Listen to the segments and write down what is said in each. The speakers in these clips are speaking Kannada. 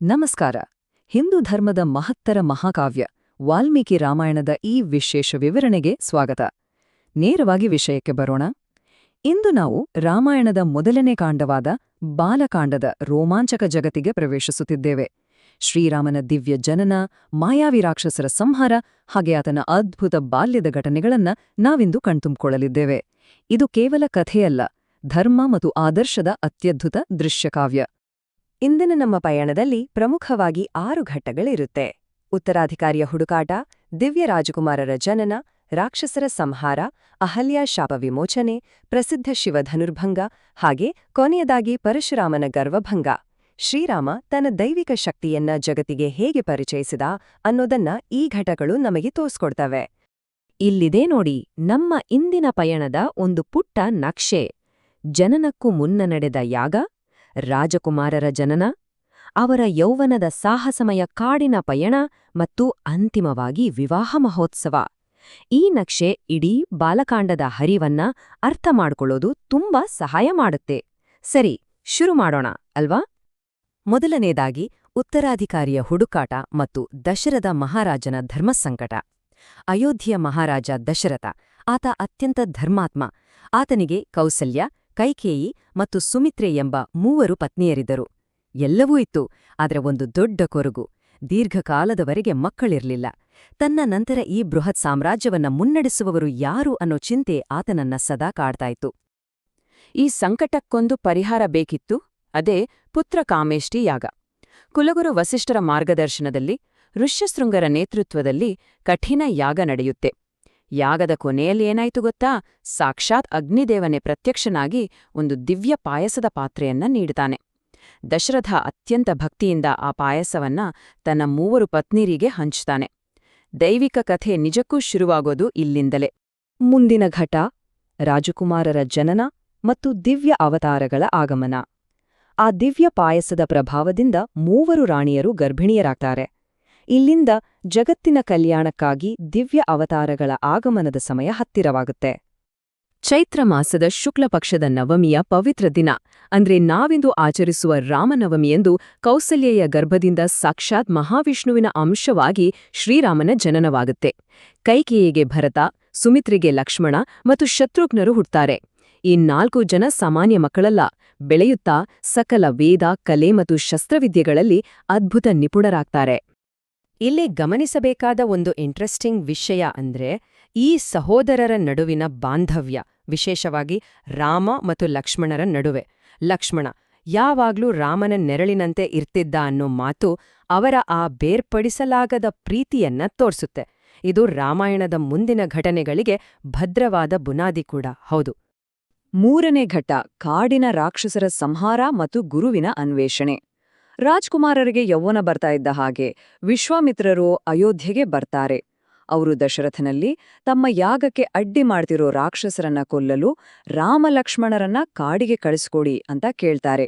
ನಮಸ್ಕಾರ. ಹಿಂದೂ ಧರ್ಮದ ಮಹತ್ತರ ಮಹಾಕಾವ್ಯ ವಾಲ್ಮೀಕಿ ರಾಮಾಯಣದ ಈ ವಿಶೇಷ ವಿವರಣೆಗೆ ಸ್ವಾಗತ. ನೇರವಾಗಿ ವಿಷಯಕ್ಕೆ ಬರೋಣ. ಇಂದು ನಾವು ರಾಮಾಯಣದ ಮೊದಲನೇ ಕಾಂಡವಾದ ಬಾಲಕಾಂಡದ ರೋಮಾಂಚಕ ಜಗತ್ತಿಗೆ ಪ್ರವೇಶಿಸುತ್ತಿದ್ದೇವೆ. ಶ್ರೀರಾಮನ ದಿವ್ಯ ಜನನ, ಮಾಯಾವಿ ರಾಕ್ಷಸರ ಸಂಹಾರ ಹಾಗೆ ಆತನ ಅದ್ಭುತ ಬಾಲ್ಯದ ಘಟನೆಗಳನ್ನ ನಾವಿಂದು ಕಣ್ತುಂಬಿಕೊಳ್ಳಲಿದ್ದೇವೆ. ಇದು ಕೇವಲ ಕಥೆಯಲ್ಲ, ಧರ್ಮ ಮತ್ತು ಆದರ್ಶದ ಅತ್ಯದ್ಭುತ ದೃಶ್ಯಕಾವ್ಯ. ಇಂದಿನ ನಮ್ಮ ಪಯಣದಲ್ಲಿ ಪ್ರಮುಖವಾಗಿ 6 ಘಟ್ಟಗಳಿರುತ್ತೆ. ಉತ್ತರಾಧಿಕಾರಿಯ ಹುಡುಕಾಟ, ದಿವ್ಯ ರಾಜಕುಮಾರರ ಜನನ, ರಾಕ್ಷಸರ ಸಂಹಾರ, ಅಹಲ್ಯಾ ಶಾಪ ವಿಮೋಚನೆ, ಪ್ರಸಿದ್ಧ ಶಿವಧನುರ್ಭಂಗ ಹಾಗೆ ಕೊನೆಯದಾಗಿ ಪರಶುರಾಮನ ಗರ್ವಭಂಗ. ಶ್ರೀರಾಮ ತನ್ನ ದೈವಿಕ ಶಕ್ತಿಯನ್ನ ಜಗತ್ತಿಗೆ ಹೇಗೆ ಪರಿಚಯಿಸಿದ ಅನ್ನೋದನ್ನ ಈ ಘಟಗಳು ನಮಗೆ ತೋರ್ಸ್ಕೊಡ್ತವೆ. ಇಲ್ಲಿದೆ ನೋಡಿ ನಮ್ಮ ಇಂದಿನ ಪಯಣದ ಒಂದು ಪುಟ್ಟ ನಕ್ಷೆ. ಜನನಕ್ಕೂ ಮುನ್ನ ನಡೆದ ಯಾಗ, ರಾಜಕುಮಾರರ ಜನನ, ಅವರ ಯೌವನದ ಸಾಹಸಮಯ ಕಾಡಿನ ಪಯಣ ಮತ್ತು ಅಂತಿಮವಾಗಿ ವಿವಾಹ ಮಹೋತ್ಸವ. ಈ ನಕ್ಷೆ ಇಡೀ ಬಾಲಕಾಂಡದ ಹರಿವನ್ನ ಅರ್ಥ ಮಾಡ್ಕೊಳ್ಳೋದು ತುಂಬಾ ಸಹಾಯ ಮಾಡುತ್ತೆ. ಸರಿ, ಶುರು ಮಾಡೋಣ ಅಲ್ವಾ? ಮೊದಲನೇದಾಗಿ ಉತ್ತರಾಧಿಕಾರಿಯ ಹುಡುಕಾಟ ಮತ್ತು ದಶರಥ ಮಹಾರಾಜನ ಧರ್ಮಸಂಕಟ. ಅಯೋಧ್ಯೆಯ ಮಹಾರಾಜ ದಶರಥ, ಆತ ಅತ್ಯಂತ ಧರ್ಮಾತ್ಮ. ಆತನಿಗೆ ಕೌಸಲ್ಯ, ಕೈಕೇಯಿ ಮತ್ತು ಸುಮಿತ್ರೆ ಎಂಬ 3 ಪತ್ನಿಯರಿದ್ದರು. ಎಲ್ಲವೂ ಇತ್ತು, ಆದರೆ ಒಂದು ದೊಡ್ಡ ಕೊರಗು: ದೀರ್ಘಕಾಲದವರೆಗೆ ಮಕ್ಕಳಿರ್ಲಿಲ್ಲ. ತನ್ನ ನಂತರ ಈ ಬೃಹತ್ ಸಾಮ್ರಾಜ್ಯವನ್ನ ಮುನ್ನಡೆಸುವವರು ಯಾರು ಅನ್ನೋ ಚಿಂತೆ ಆತನನ್ನ ಸದಾ ಕಾಡ್ತಾಯಿತ್ತು. ಈ ಸಂಕಟಕ್ಕೊಂದು ಪರಿಹಾರ ಬೇಕಿತ್ತು. ಅದೇ ಪುತ್ರಕಾಮೇಷ್ಟಿ ಯಾಗ. ಕುಲಗುರು ವಸಿಷ್ಠರ ಮಾರ್ಗದರ್ಶನದಲ್ಲಿ, ಋಷ್ಯಶೃಂಗರ ನೇತೃತ್ವದಲ್ಲಿ ಕಠಿಣ ಯಾಗ ನಡೆಯುತ್ತೆ. ಯಾಗದ ಕೊನೆಯಲ್ಲಿ ಏನಾಯ್ತು ಗೊತ್ತಾ? ಸಾಕ್ಷಾತ್ ಅಗ್ನಿದೇವನೇ ಪ್ರತ್ಯಕ್ಷನಾಗಿ ಒಂದು ದಿವ್ಯ ಪಾಯಸದ ಪಾತ್ರೆಯನ್ನ ನೀಡ್ತಾನೆ. ದಶರಥ ಅತ್ಯಂತ ಭಕ್ತಿಯಿಂದ ಆ ಪಾಯಸವನ್ನ ತನ್ನ 3 ಪತ್ನಿಯರಿಗೆ ಹಂಚ್ತಾನೆ. ದೈವಿಕ ಕಥೆ ನಿಜಕ್ಕೂ ಶುರುವಾಗೋದು ಇಲ್ಲಿಂದಲೇ. ಮುಂದಿನ ಘಟ್ಟ ರಾಜಕುಮಾರರ ಜನನ ಮತ್ತು ದಿವ್ಯ ಅವತಾರಗಳ ಆಗಮನ. ಆ ದಿವ್ಯ ಪಾಯಸದ ಪ್ರಭಾವದಿಂದ 3 ರಾಣಿಯರು ಗರ್ಭಿಣಿಯರಾಗ್ತಾರೆ. ಇಲ್ಲಿಂದ ಜಗತ್ತಿನ ಕಲ್ಯಾಣಕ್ಕಾಗಿ ದಿವ್ಯ ಅವತಾರಗಳ ಆಗಮನದ ಸಮಯ ಹತ್ತಿರವಾಗುತ್ತೆ. ಚೈತ್ರ ಮಾಸದ ಶುಕ್ಲಪಕ್ಷದ ನವಮಿಯ ಪವಿತ್ರ ದಿನ, ಅಂದ್ರೆ ನಾವಿಂದು ಆಚರಿಸುವ ರಾಮನವಮಿಯೆಂದು ಕೌಸಲ್ಯೆಯ ಗರ್ಭದಿಂದ ಸಾಕ್ಷಾತ್ ಮಹಾವಿಷ್ಣುವಿನ ಅಂಶವಾಗಿ ಶ್ರೀರಾಮನ ಜನನವಾಗುತ್ತೆ. ಕೈಕೇಯಿಗೆ ಭರತ, ಸುಮಿತ್ರೆಗೆ ಲಕ್ಷ್ಮಣ ಮತ್ತು ಶತ್ರುಘ್ನರು ಹುಟ್ಟುತ್ತಾರೆ. ಈ 4 ಜನ ಸಾಮಾನ್ಯ ಮಕ್ಕಳಲ್ಲ. ಬೆಳೆಯುತ್ತಾ ಸಕಲ ವೇದ, ಕಲೆ ಮತ್ತು ಶಸ್ತ್ರವಿದ್ಯೆಗಳಲ್ಲಿ ಅದ್ಭುತ ನಿಪುಣರಾಗ್ತಾರೆ. ಇಲ್ಲಿ ಗಮನಿಸಬೇಕಾದ ಒಂದು ಇಂಟ್ರೆಸ್ಟಿಂಗ್ ವಿಷಯ ಅಂದ್ರೆ ಈ ಸಹೋದರರ ನಡುವಿನ ಬಾಂಧವ್ಯ, ವಿಶೇಷವಾಗಿ ರಾಮ ಮತ್ತು ಲಕ್ಷ್ಮಣರ ನಡುವೆ. ಲಕ್ಷ್ಮಣ ಯಾವಾಗ್ಲೂ ರಾಮನ ನೆರಳಿನಂತೆ ಇರ್ತಿದ್ದ ಅನ್ನೋ ಮಾತು ಅವರ ಆ ಬೇರ್ಪಡಿಸಲಾಗದ ಪ್ರೀತಿಯನ್ನ ತೋರ್ಸುತ್ತೆ. ಇದು ರಾಮಾಯಣದ ಮುಂದಿನ ಘಟನೆಗಳಿಗೆ ಭದ್ರವಾದ ಬುನಾದಿ ಕೂಡ ಹೌದು. 3ನೇ ಘಟ್ಟ ಕಾಡಿನ ರಾಕ್ಷಸರ ಸಂಹಾರ ಮತ್ತು ಗುರುವಿನ ಅನ್ವೇಷಣೆ. ರಾಜ್ಕುಮಾರರಿಗೆ ಯೌವನ ಬರ್ತಾ ಇದ್ದ ಹಾಗೆ ವಿಶ್ವಾಮಿತ್ರರು ಅಯೋಧ್ಯೆಗೆ ಬರ್ತಾರೆ. ಅವರು ದಶರಥನಲ್ಲಿ ತಮ್ಮ ಯಾಗಕ್ಕೆ ಅಡ್ಡಿ ಮಾಡ್ತಿರೋ ರಾಕ್ಷಸರನ್ನ ಕೊಲ್ಲಲು ರಾಮಲಕ್ಷ್ಮಣರನ್ನ ಕಾಡಿಗೆ ಕಳಿಸ್ಕೊಡಿ ಅಂತ ಕೇಳ್ತಾರೆ.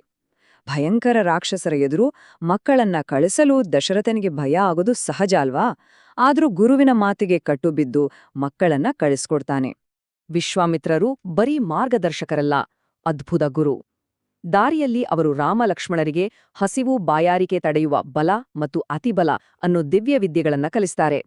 ಭಯಂಕರ ರಾಕ್ಷಸರ ಎದುರು ಮಕ್ಕಳನ್ನ ಕಳಿಸಲು ದಶರಥನಿಗೆ ಭಯ ಆಗೋದು ಸಹಜ ಅಲ್ವಾ? ಆದ್ರೂ ಗುರುವಿನ ಮಾತಿಗೆ ಕಟ್ಟುಬಿದ್ದು ಮಕ್ಕಳನ್ನ ಕಳಿಸ್ಕೊಡ್ತಾನೆ. ವಿಶ್ವಾಮಿತ್ರರು ಬರೀ ಮಾರ್ಗದರ್ಶಕರಲ್ಲ, ಅದ್ಭುತ ಗುರು. ದಾರಿಯಲ್ಲಿ ಅವರು ರಾಮಲಕ್ಷ್ಮಣರಿಗೆ ಹಸಿವು, ಬಾಯಾರಿಕೆ ತಡೆಯುವ ಬಲ ಮತ್ತು ಅತಿಬಲ ಅನ್ನೋ ದಿವ್ಯ ವಿದ್ಯೆಗಳನ್ನ ಕಲಿಸ್ತಾರೆ.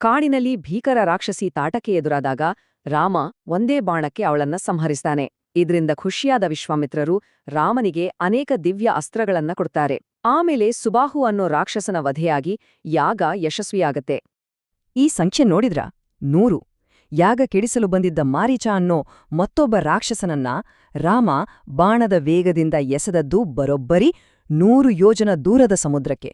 ಕಾಡಿನಲ್ಲಿ ಭೀಕರ ರಾಕ್ಷಸಿ ತಾಟಕ್ಕೆ ಎದುರಾದಾಗ ರಾಮ ಒಂದೇ ಬಾಣಕ್ಕೆ ಅವಳನ್ನ ಸಂಹರಿಸ್ತಾನೆ. ಇದರಿಂದ ಖುಷಿಯಾದ ವಿಶ್ವಾಮಿತ್ರರು ರಾಮನಿಗೆ ಅನೇಕ ದಿವ್ಯ ಅಸ್ತ್ರಗಳನ್ನ ಕೊಡ್ತಾರೆ. ಆಮೇಲೆ ಸುಬಾಹು ಅನ್ನೋ ರಾಕ್ಷಸನ ವಧೆಯಾಗಿ ಯಾಗ ಯಶಸ್ವಿಯಾಗತ್ತೆ. ಈ ಸಂಖ್ಯೆ ನೋಡಿದ್ರಾ? 100. ಯಾಗ ಕೆಡಿಸಲು ಬಂದಿದ್ದ ಮಾರೀಚ ಅನ್ನೋ ಮತ್ತೊಬ್ಬ ರಾಕ್ಷಸನನ್ನ ರಾಮ ಬಾಣದ ವೇಗದಿಂದ ಎಸೆದದ್ದು ಬರೋಬ್ಬರಿ 100 ಯೋಜನ ದೂರದ ಸಮುದ್ರಕ್ಕೆ.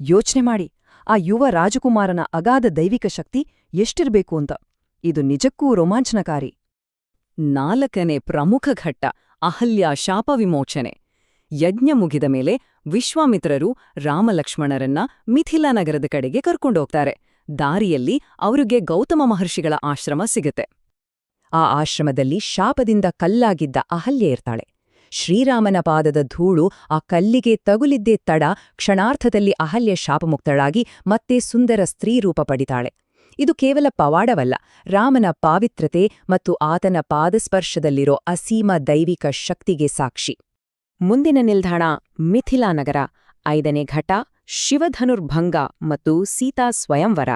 ಯೋಚ್ನೆ ಮಾಡಿ, ಆ ಯುವ ರಾಜಕುಮಾರನ ಅಗಾಧ ದೈವಿಕ ಶಕ್ತಿ ಎಷ್ಟಿರ್ಬೇಕು ಅಂತ. ಇದು ನಿಜಕ್ಕೂ ರೋಮಾಂಚನಕಾರಿ. 4ನೇ ಪ್ರಮುಖ ಘಟ್ಟ ಅಹಲ್ಯಾ ಶಾಪ ವಿಮೋಚನೆ. ಯಜ್ಞ ಮುಗಿದ ಮೇಲೆ ವಿಶ್ವಾಮಿತ್ರರು ರಾಮಲಕ್ಷ್ಮಣರನ್ನ ಮಿಥಿಲಾ ನಗರದ ಕಡೆಗೆ ಕರ್ಕೊಂಡೋಗ್ತಾರೆ. ದಾರಿಯಲ್ಲಿ ಅವರಿಗೆ ಗೌತಮ ಮಹರ್ಷಿಗಳ ಆಶ್ರಮ ಸಿಗುತ್ತೆ. ಆ ಆಶ್ರಮದಲ್ಲಿ ಶಾಪದಿಂದ ಕಲ್ಲಾಗಿದ್ದ ಅಹಲ್ಯೆ ಇರ್ತಾಳೆ. ಶ್ರೀರಾಮನ ಪಾದದ ಧೂಳು ಆ ಕಲ್ಲಿಗೆ ತಗುಲಿದ್ದೇ ತಡ ಕ್ಷಣಾರ್ಥದಲ್ಲಿ ಅಹಲ್ಯೆ ಶಾಪಮುಕ್ತಳಾಗಿ ಮತ್ತೆ ಸುಂದರ ಸ್ತ್ರೀರೂಪ ಪಡಿತಾಳೆ. ಇದು ಕೇವಲ ಪವಾಡವಲ್ಲ, ರಾಮನ ಪಾವಿತ್ರತೆ ಮತ್ತು ಆತನ ಪಾದಸ್ಪರ್ಶದಲ್ಲಿರೋ ಅಸೀಮ ದೈವಿಕ ಶಕ್ತಿಗೆ ಸಾಕ್ಷಿ. ಮುಂದಿನ ನಿಲ್ದಾಣ ಮಿಥಿಲಾ ನಗರ, 5ನೇ ಘಟ್ಟ ಶಿವಧನುರ್ಭಂಗ ಮತ್ತು ಸೀತಾ ಸ್ವಯಂವರ.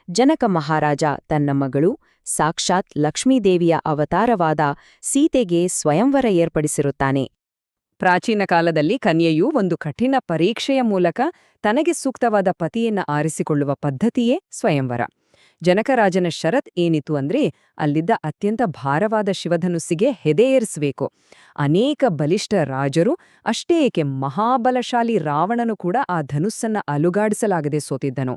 ಜನಕ ಮಹಾರಾಜ ತನ್ನ ಮಗಳು ಸಾಕ್ಷಾತ್ ಲಕ್ಷ್ಮೀದೇವಿಯ ಅವತಾರವಾದ ಸೀತೆಗೆ ಸ್ವಯಂವರ ಏರ್ಪಡಿಸಿರುತ್ತಾನೆ. ಪ್ರಾಚೀನ ಕಾಲದಲ್ಲಿ ಕನ್ಯೆಯು ಒಂದು ಕಠಿಣ ಪರೀಕ್ಷೆಯ ಮೂಲಕ ತನಗೆ ಸೂಕ್ತವಾದ ಪತಿಯನ್ನ ಆರಿಸಿಕೊಳ್ಳುವ ಪದ್ಧತಿಯೇ ಸ್ವಯಂವರ. ಜನಕರಾಜನ ಷರತ್ ಏನಿತ್ತು ಅಂದ್ರೆ ಅಲ್ಲಿದ್ದ ಅತ್ಯಂತ ಭಾರವಾದ ಶಿವಧನುಸ್ಸಿಗೆ ಹೆದೆ ಏರಿಸಬೇಕು. ಅನೇಕ ಬಲಿಷ್ಠ ರಾಜರು, ಅಷ್ಟೇ ಏಕೆ ಮಹಾಬಲಶಾಲಿ ರಾವಣನು ಕೂಡ ಆ ಧನುಸ್ಸನ್ನ ಅಲುಗಾಡಿಸಲಾಗದೆ ಸೋತಿದ್ದನು.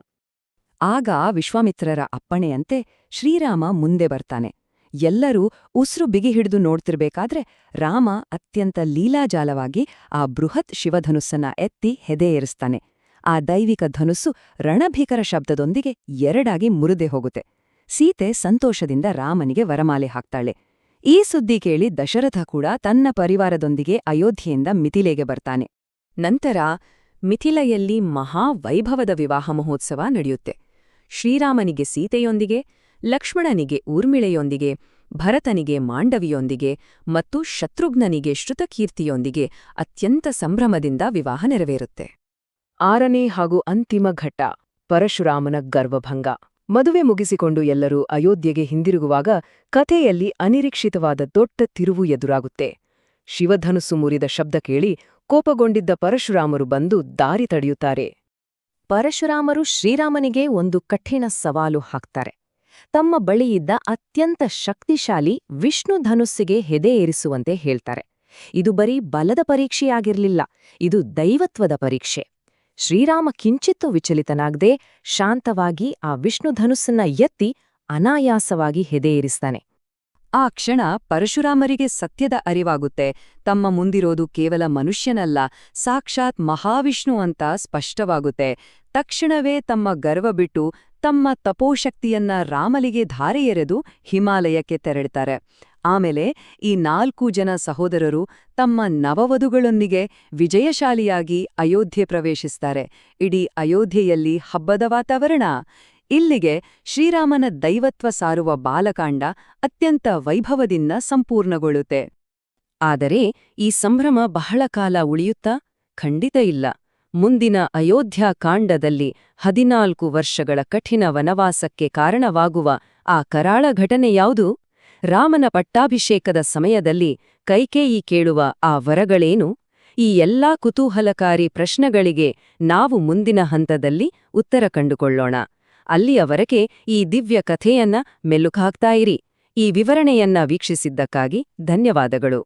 ಆಗ ವಿಶ್ವಾಮಿತ್ರರ ಅಪ್ಪಣೆಯಂತೆ ಶ್ರೀರಾಮ ಮುಂದೆ ಬರ್ತಾನೆ. ಎಲ್ಲರೂ ಉಸಿರು ಬಿಗಿ ಹಿಡಿದು ನೋಡ್ತಿರ್ಬೇಕಾದ್ರೆ ರಾಮ ಅತ್ಯಂತ ಲೀಲಾಜಾಲವಾಗಿ ಆ ಬೃಹತ್ ಶಿವಧನುಸ್ಸನ್ನ ಎತ್ತಿ ಹೆದೆ ಏರಿಸ್ತಾನೆ. ಆ ದೈವಿಕ ಧನುಸ್ಸು ರಣಭೀಕರ ಶಬ್ದದೊಂದಿಗೆ ಎರಡಾಗಿ ಮುರಿದೇ ಹೋಗುತ್ತೆ. ಸೀತೆ ಸಂತೋಷದಿಂದ ರಾಮನಿಗೆ ವರಮಾಲೆ ಹಾಕ್ತಾಳೆ. ಈ ಸುದ್ದಿ ಕೇಳಿ ದಶರಥ ಕೂಡ ತನ್ನ ಪರಿವಾರದೊಂದಿಗೆ ಅಯೋಧ್ಯೆಯಿಂದ ಮಿಥಿಲೆಗೆ ಬರ್ತಾನೆ. ನಂತರ ಮಿಥಿಲೆಯಲ್ಲಿ ಮಹಾವೈಭವದ ವಿವಾಹ ಮಹೋತ್ಸವ ನಡೆಯುತ್ತೆ. ಶ್ರೀರಾಮನಿಗೆ ಸೀತೆಯೊಂದಿಗೆ, ಲಕ್ಷ್ಮಣನಿಗೆ ಊರ್ಮಿಳೆಯೊಂದಿಗೆ, ಭರತನಿಗೆ ಮಾಂಡವಿಯೊಂದಿಗೆ ಮತ್ತು ಶತ್ರುಘ್ನನಿಗೆ ಶ್ರುತಕೀರ್ತಿಯೊಂದಿಗೆ ಅತ್ಯಂತ ಸಂಭ್ರಮದಿಂದ ವಿವಾಹ ನೆರವೇರುತ್ತೆ. 6ನೇ ಹಾಗೂ ಅಂತಿಮ ಘಟ್ಟ ಪರಶುರಾಮನ ಗರ್ವಭಂಗ. ಮದುವೆ ಮುಗಿಸಿಕೊಂಡು ಎಲ್ಲರೂ ಅಯೋಧ್ಯೆಗೆ ಹಿಂದಿರುಗುವಾಗ ಕಥೆಯಲ್ಲಿ ಅನಿರೀಕ್ಷಿತವಾದ ದೊಡ್ಡ ತಿರುವು ಎದುರಾಗುತ್ತೆ. ಶಿವಧನುಸ್ಸು ಮುರಿದ ಶಬ್ದ ಕೇಳಿ ಕೋಪಗೊಂಡಿದ್ದ ಪರಶುರಾಮರು ಬಂದು ದಾರಿ ತಡೆಯುತ್ತಾರೆ. ಪರಶುರಾಮರು ಶ್ರೀರಾಮನಿಗೆ ಒಂದು ಕಠಿಣ ಸವಾಲು ಹಾಕ್ತಾರೆ. ತಮ್ಮ ಬಳಿಯಿದ್ದ ಅತ್ಯಂತ ಶಕ್ತಿಶಾಲಿ ವಿಷ್ಣು ಧನುಸ್ಸಿಗೆ ಹೆದೆ ಏರಿಸುವಂತೆ ಹೇಳ್ತಾರೆ. ಇದು ಬರೀ ಬಲದ ಪರೀಕ್ಷೆಯಾಗಿರ್ಲಿಲ್ಲ, ಇದು ದೈವತ್ವದ ಪರೀಕ್ಷೆ. ಶ್ರೀರಾಮ ಕಿಂಚಿತ್ತೂ ವಿಚಲಿತನಾಗದೆ ಶಾಂತವಾಗಿ ಆ ವಿಷ್ಣು ಧನುಸ್ಸನ್ನ ಎತ್ತಿ ಅನಾಯಾಸವಾಗಿ ಹೆದೆ ಏರಿಸ್ತಾನೆ. ಆ ಕ್ಷಣ ಪರಶುರಾಮರಿಗೆ ಸತ್ಯದ ಅರಿವಾಗುತ್ತೆ. ತಮ್ಮ ಮುಂದಿರೋದು ಕೇವಲ ಮನುಷ್ಯನಲ್ಲ, ಸಾಕ್ಷಾತ್ ಮಹಾವಿಷ್ಣು ಅಂತ ಸ್ಪಷ್ಟವಾಗುತ್ತೆ. ತಕ್ಷಣವೇ ತಮ್ಮ ಗರ್ವ ಬಿಟ್ಟು ತಮ್ಮ ತಪೋಶಕ್ತಿಯನ್ನ ರಾಮಲಿಗೆ ಧಾರೆ ಎರೆದು ಹಿಮಾಲಯಕ್ಕೆ ತೆರಳುತ್ತಾರೆ. ಆಮೇಲೆ ಈ 4 ಜನ ಸಹೋದರರು ತಮ್ಮ ನವವಧುಗಳೊಂದಿಗೆ ವಿಜಯಶಾಲಿಯಾಗಿ ಅಯೋಧ್ಯೆ ಪ್ರವೇಶಿಸ್ತಾರೆ. ಇಡೀ ಅಯೋಧ್ಯೆಯಲ್ಲಿ ಹಬ್ಬದ ವಾತಾವರಣ. ಇಲ್ಲಿಗೆ ಶ್ರೀರಾಮನ ದೈವತ್ವ ಸಾರುವ ಬಾಲಕಾಂಡ ಅತ್ಯಂತ ವೈಭವದಿಂದ ಸಂಪೂರ್ಣಗೊಳ್ಳುತ್ತೆ. ಆದರೆ ಈ ಸಂಭ್ರಮ ಬಹಳ ಕಾಲ ಉಳಿಯುತ್ತಾ? ಖಂಡಿತ ಇಲ್ಲ. ಮುಂದಿನ ಅಯೋಧ್ಯಾಕಾಂಡದಲ್ಲಿ 14 ವರ್ಷಗಳ ಕಠಿಣ ವನವಾಸಕ್ಕೆ ಕಾರಣವಾಗುವ ಆ ಕರಾಳ ಘಟನೆ ಯಾವುದು? ರಾಮನ ಪಟ್ಟಾಭಿಷೇಕದ ಸಮಯದಲ್ಲಿ ಕೈಕೇಯಿ ಕೇಳುವ ಆ ವರಗಳೇನು? ಈ ಎಲ್ಲಾ ಕುತೂಹಲಕಾರಿ ಪ್ರಶ್ನೆಗಳಿಗೆ ನಾವು ಮುಂದಿನ ಹಂತದಲ್ಲಿ ಉತ್ತರ ಕಂಡುಕೊಳ್ಳೋಣ. ಅಲ್ಲಿಯವರೆಗೆ ಈ ದಿವ್ಯ ಕಥೆಯನ್ನ ಮೆಲುಕು ಹಾಕ್ತಾ ಇರಿ. ಈ ವಿವರಣೆಯನ್ನ ವೀಕ್ಷಿಸಿದ್ದಕ್ಕಾಗಿ ಧನ್ಯವಾದಗಳು.